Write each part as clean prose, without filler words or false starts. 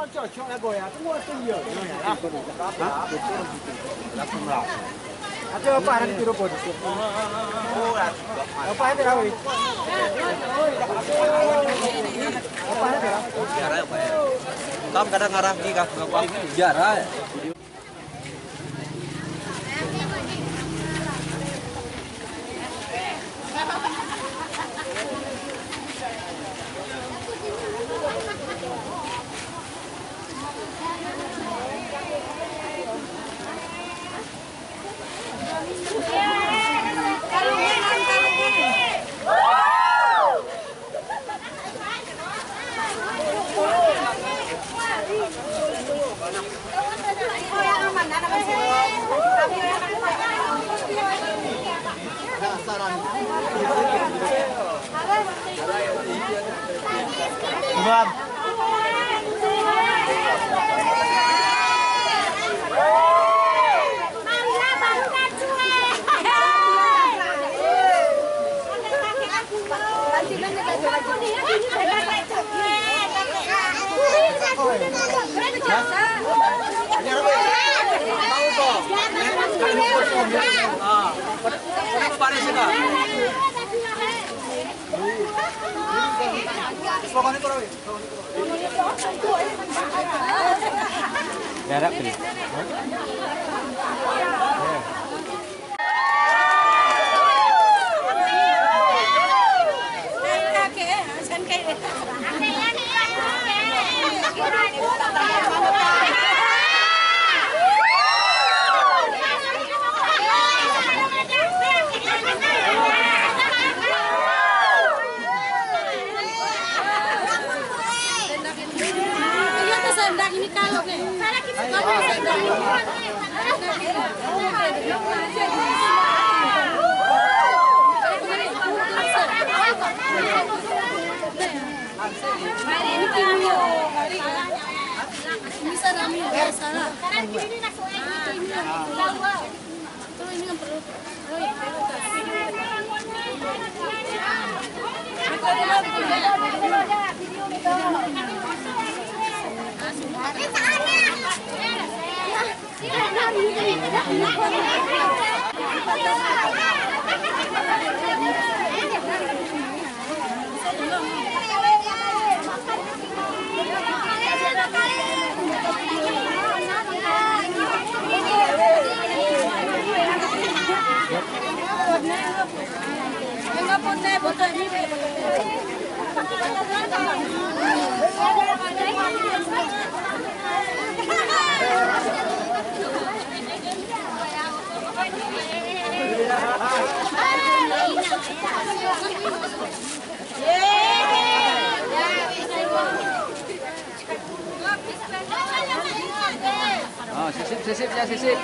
叫那个呀，这我真有，啊，那不啦。Ada apa yang kira boleh? Oh, apa yang kira? Apa yang kira? Jarah apa ya? Kam kadang ngarah di kah? Jarah ya. Vâng. Garap ni. Ini kalau Sisip ya sisip.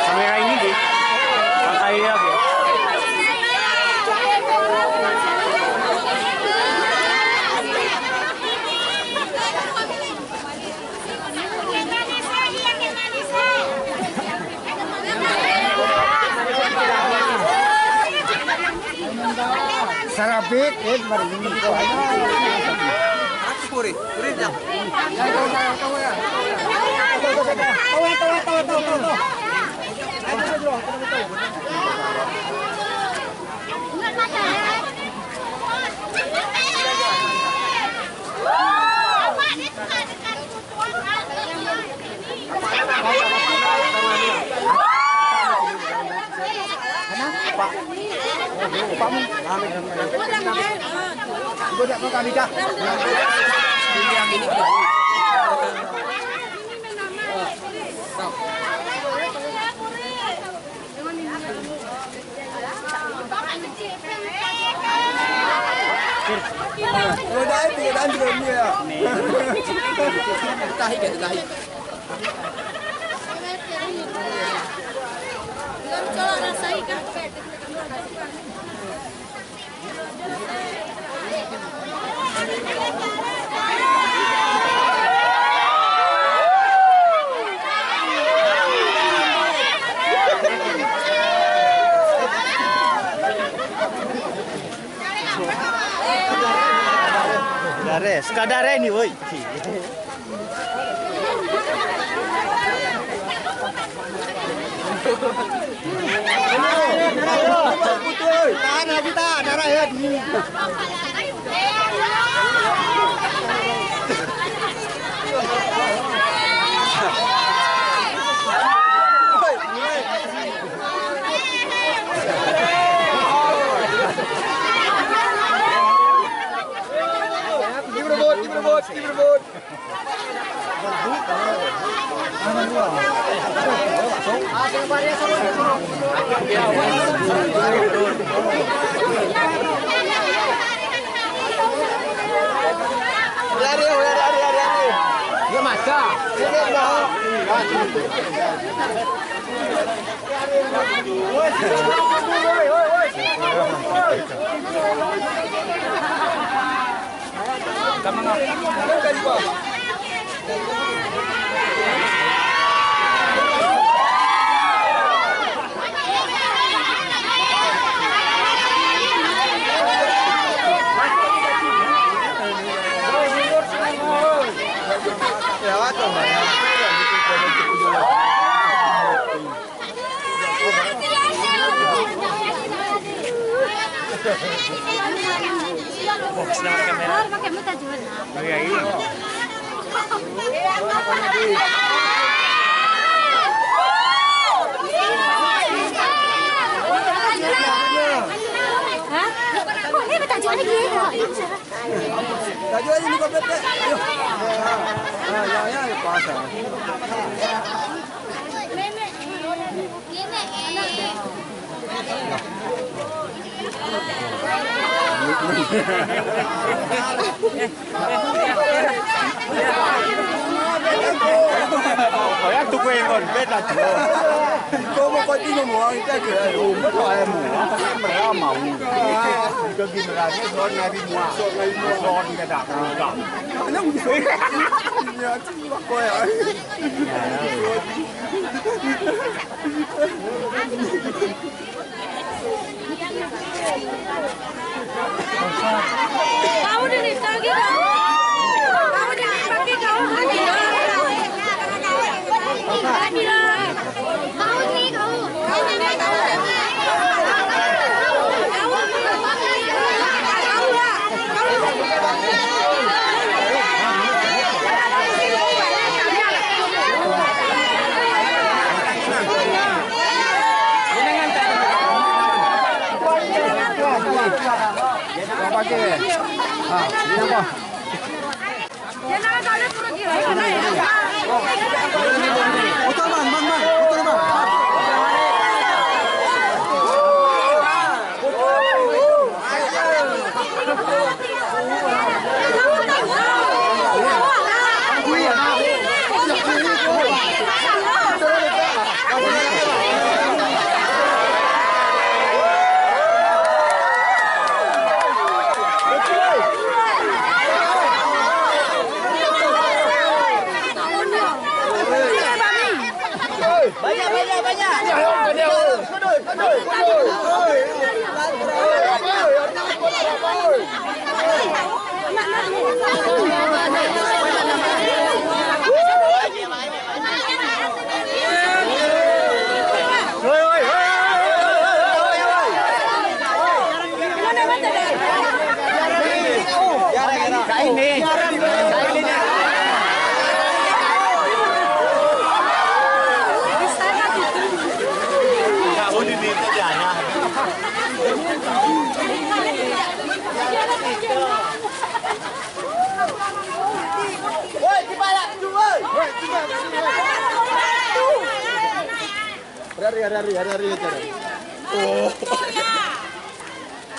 Kamera ini di pakai lagi. Sarapit, baru ini. Puri dah. Yang ini andro dia. Tahi ke tahi. Kalau rasai kan sekadar ni woi. Betul. Tahan kita darah ya di. Diberebut. Lari. Dia macam. pakai muta juga. Hah? Kok ini tak jual lagi ya? Tak jual ni kau betul. Ya, pasal. Kau yang tu kau yang beda tu. Kau mau kau tinggal mau kita ke? Umur kau yang mau, mereka mau. Kau gini lagi, soal nabi mau, soal kita dah tahu. Kenapa begitu? Ya, cuma kau ya. Kau ni lagi kau. Kau ni pakai kau lagi. Pakai. Ini apa? Jangan kau pura kira. Betul bang. Betul bang. Hari. Oh.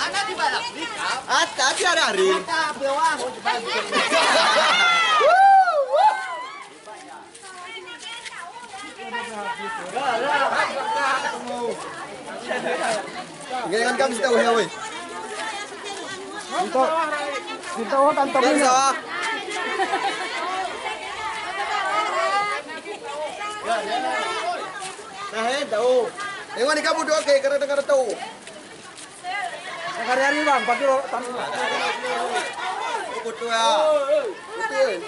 Anak di Hati ada hari. Jangan kami tahu ya, weh. Kita tantangin. Nah, tahu. Yang mana kamu doa kayak karena dengar tahu. Hari-hari bang, pagi lo. Betul ya. Betul.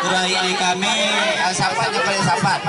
Kurai kami sampatnya paling sampat.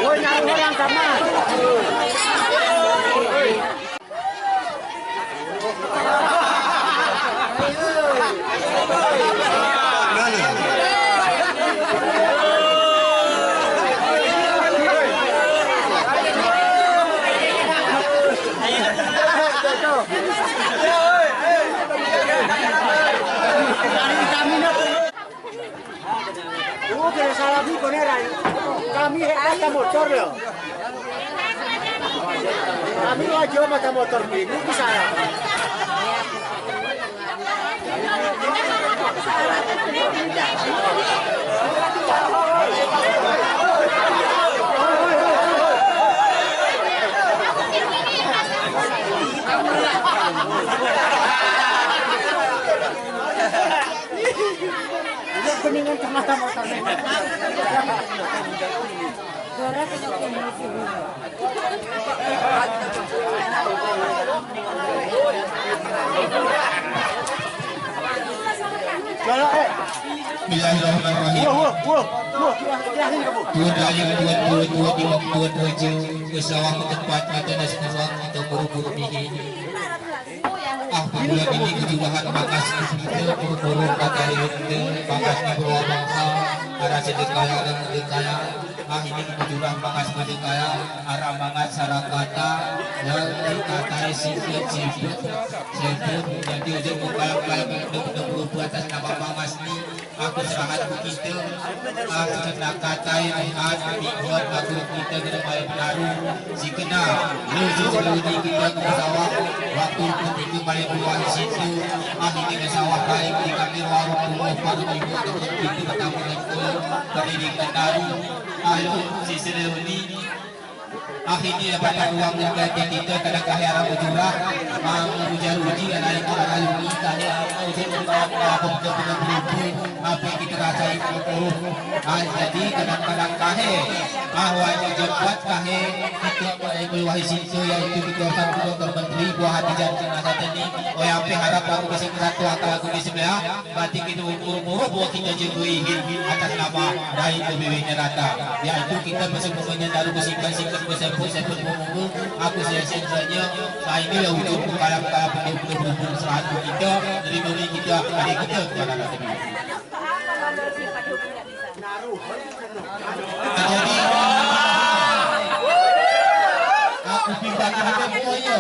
Woi, nyari orang kamar. Kami ada motor loh. Kami aja mata motor ini bisa. Kuningan ke mata motor. Bismillahirrahmanirrahim. Dua ke sawah ke tempat ada nasi nawang atau buru-buru bikin. Bulan ini kejudahan bakas kita buru-buru kata itu bakas di bawah bangsa arah sedekaya dan sedekaya. Ini kejudahan bakas sedekaya arah bangat sarakata dan kata sifat jadi ujung muka-muka buru-buru atas nama bakas ini. Aku serahkan kita, aku hendak katai lihat dibuat aku kita kena bayar penaruh. Si kena, lu sebelum kita ke sawah, waktu itu bayar buah di situ. Ini ke sawah baik di kami warung rumah baru ibu tempat itu ketemu itu pendidikan baru. Ayo si seleuni akhirnya dapat ruang jaga kita kadang kahya arah ujurah ujar uji anak itu arah lumi kahya uji membawa pembentuk berumpu apa yang kita rasai korup jadi kadang-kadang kahya bahwa jembat kahya kita meluahi situ yaitu kita sama menteri buah hati janji nasihat ini apa harap aku bisa satu akal aku bisa berarti kita umur-umur buah kita jengui atas nama dari PBB-nya rata yaitu kita masih menyendaru bersingkat-singkat berseput-seput umur aku siap-siap saja nah inilah wujud kekayaan penduduk seratus kita dari bumi kita adik kita kepada rata ini jadi aku pindah ke hati semuanya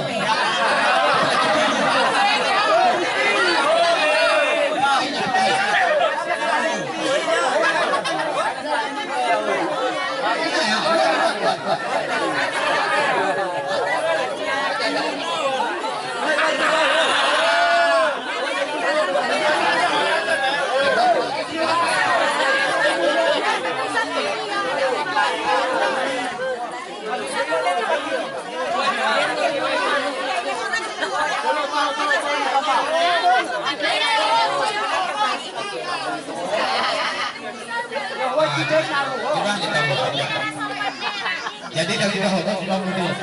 jadi dari dahulu sudah menurut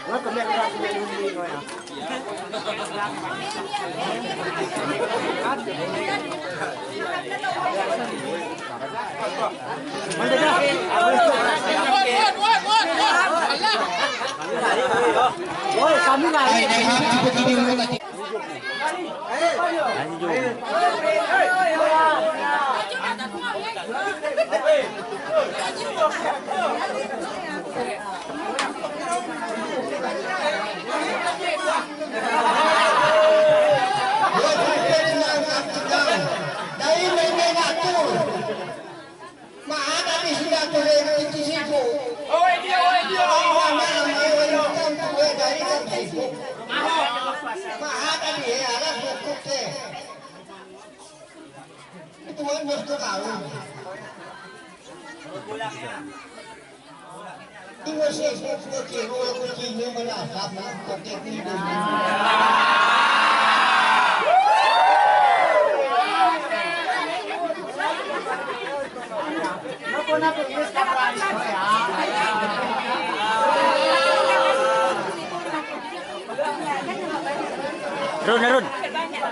nó có mẹ ra mẹ đi rồi à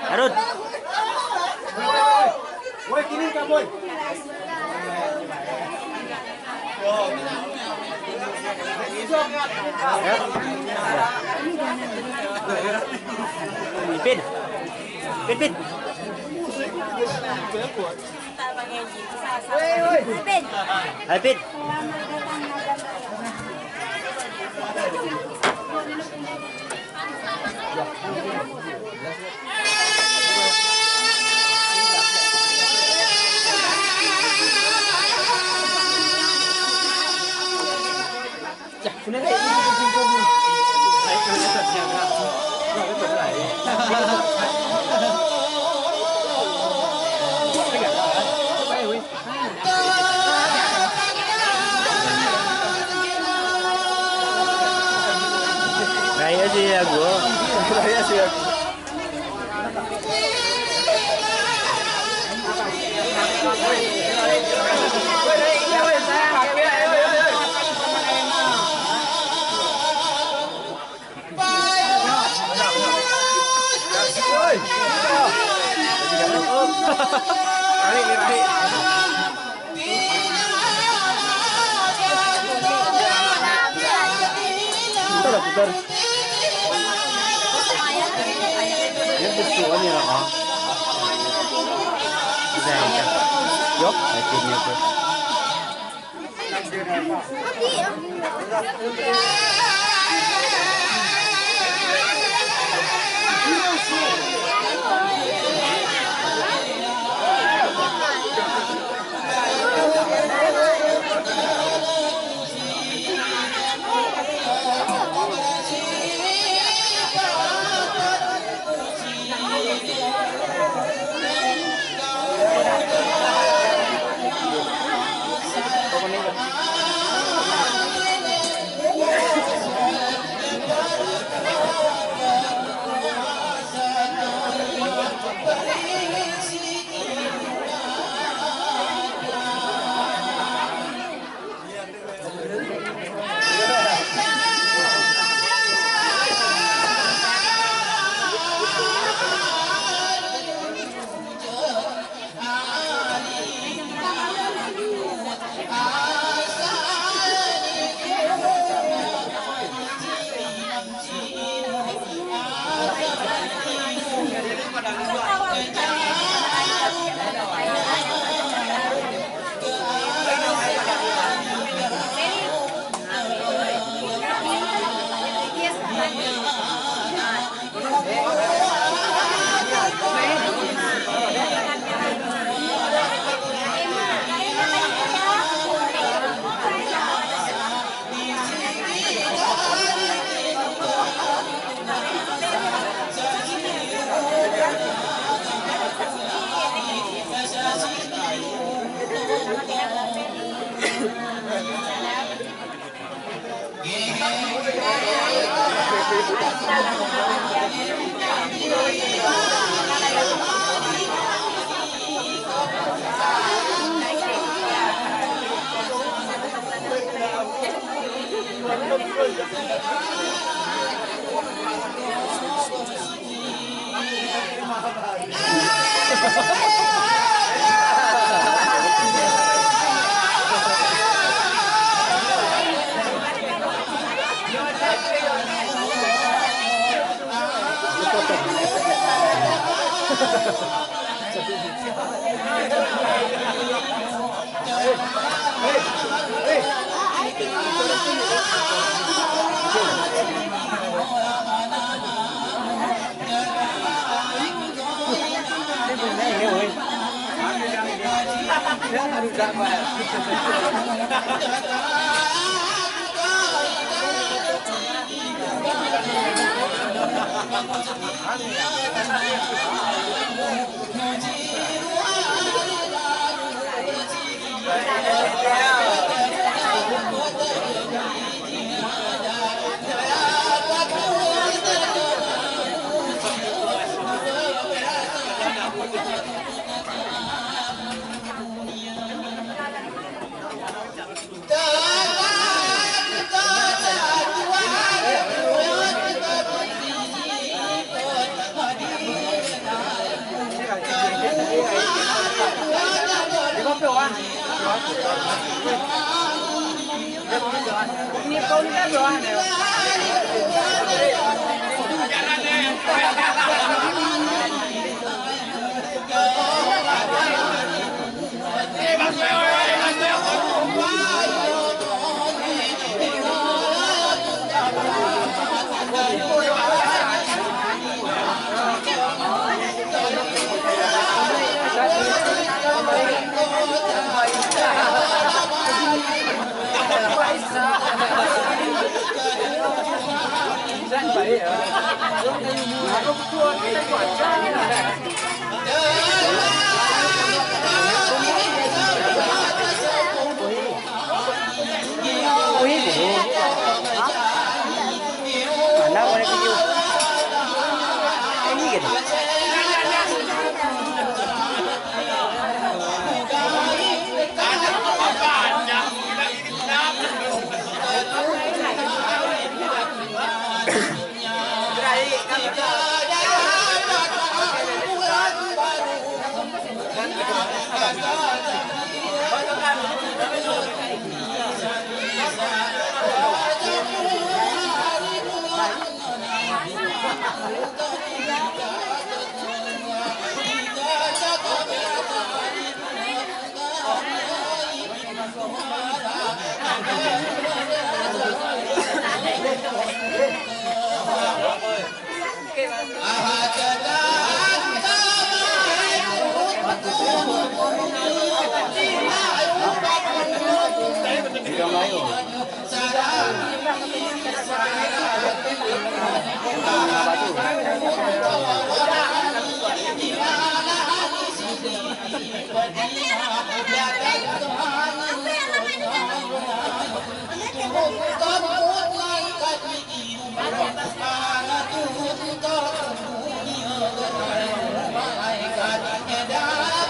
Arun. Woi, kini kak boy. Pin. Hai Pin. Raya sih ya gua. Raya sih ya. Putar. Yan gusto nila ka. Design ka. Yok, I think you go.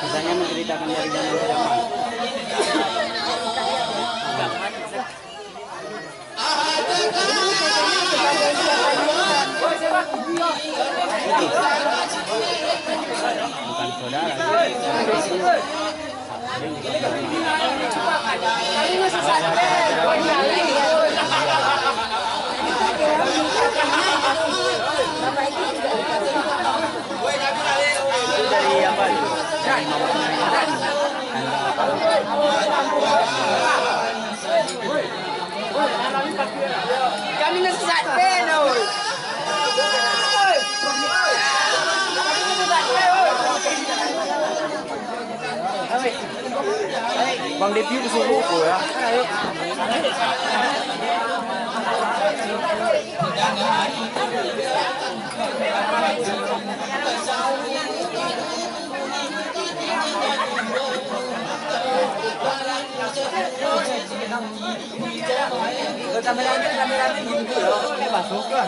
Misalnya menceritakan dari zaman ke depan. Bukan saudara. Dari apa? Kami nasesat pen, oi. Bang Devi busuk buku ya. Kamera gitu loh. Ini masuk kan?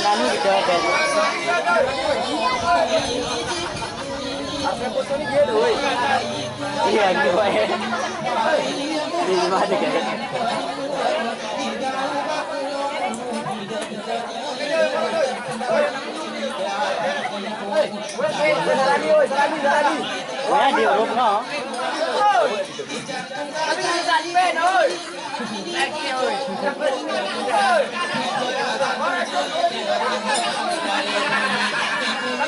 Nani gitu kan. Apa foto ini dia doi? Iya, gitu ya. Ini mana kan? Wah, di urut no. Tapi bisa di ben oi. Lagi oi. Tapi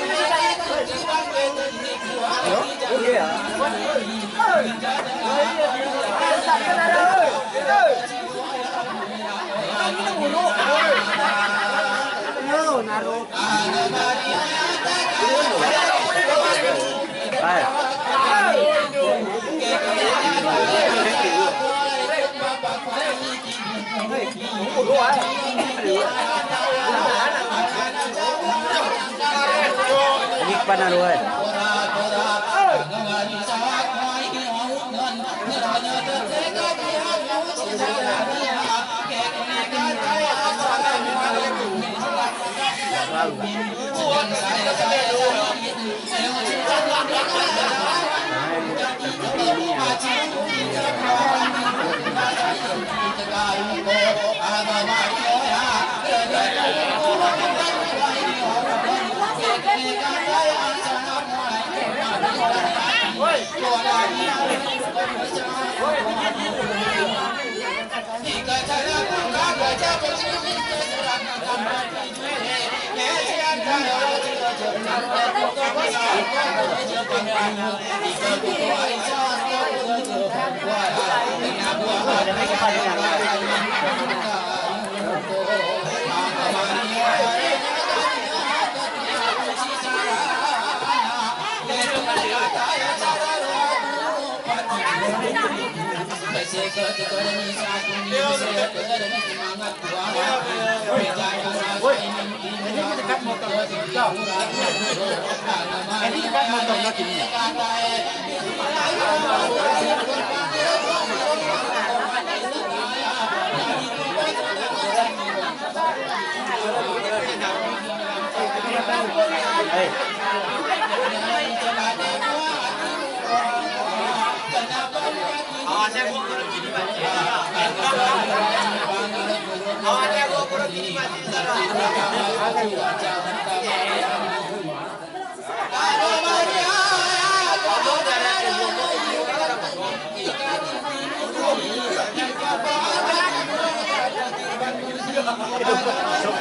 bisa di. Oke ya. Naruh. Ini panaruan.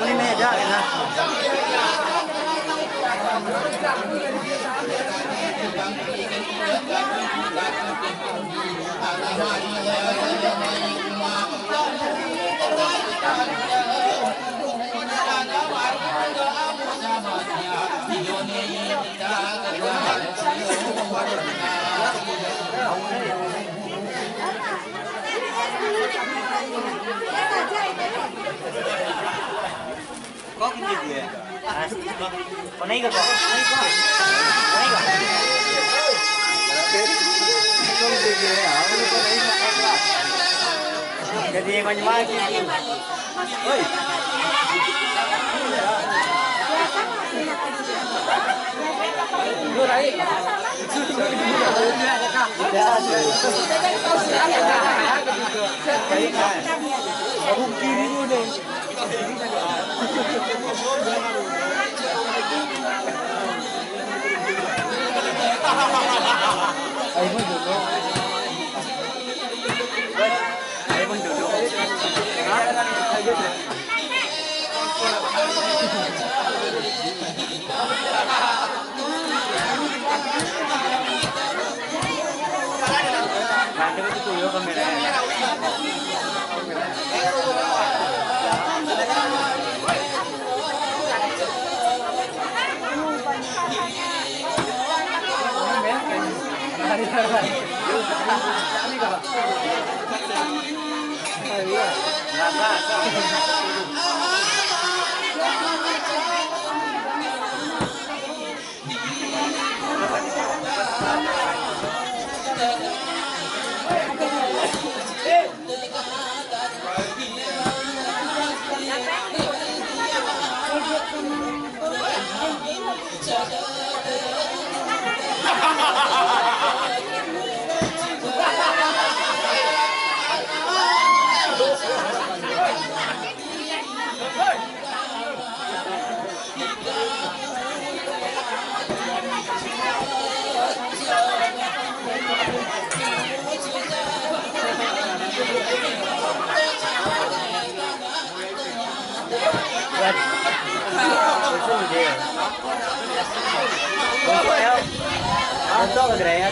Ini meja enak. Kok gitu ya? Kau naik kok? Naik kok? Jadi yang banyak lagi. Oi. Aku kiri dulu deh. Ayo duduk. Ayo duduk. Mandem itu tuyul kameranya. Masuk ke gerai ya.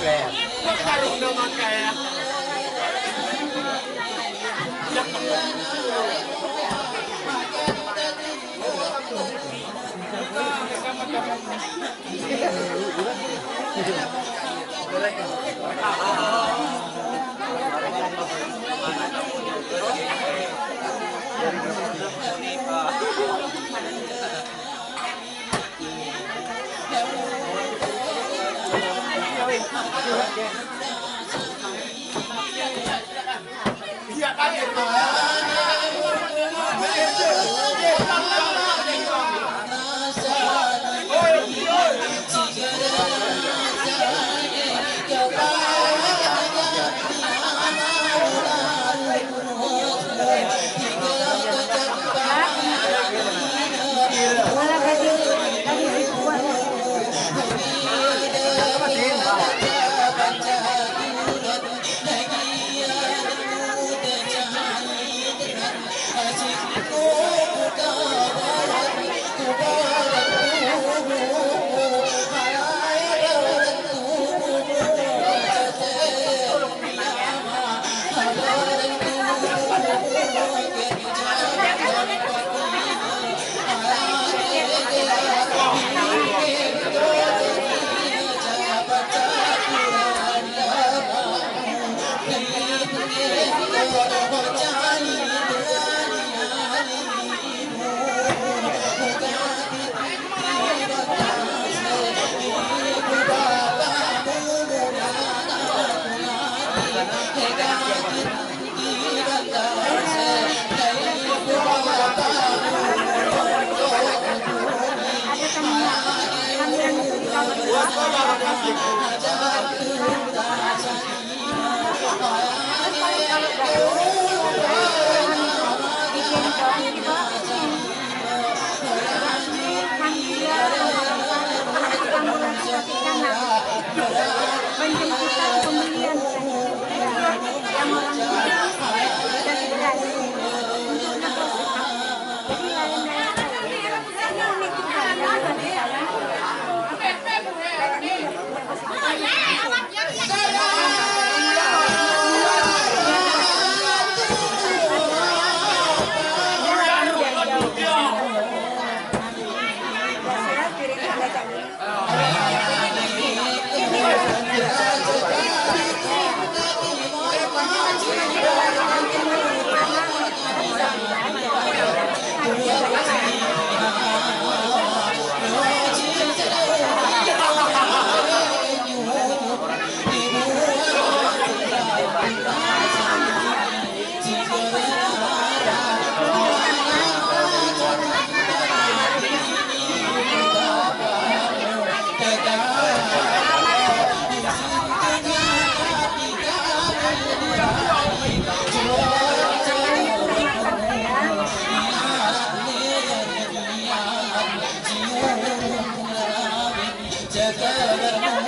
Hãy subscribe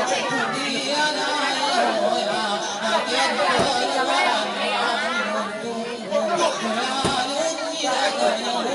cho kênh Ghiền Mì Gõ để không bỏ lỡ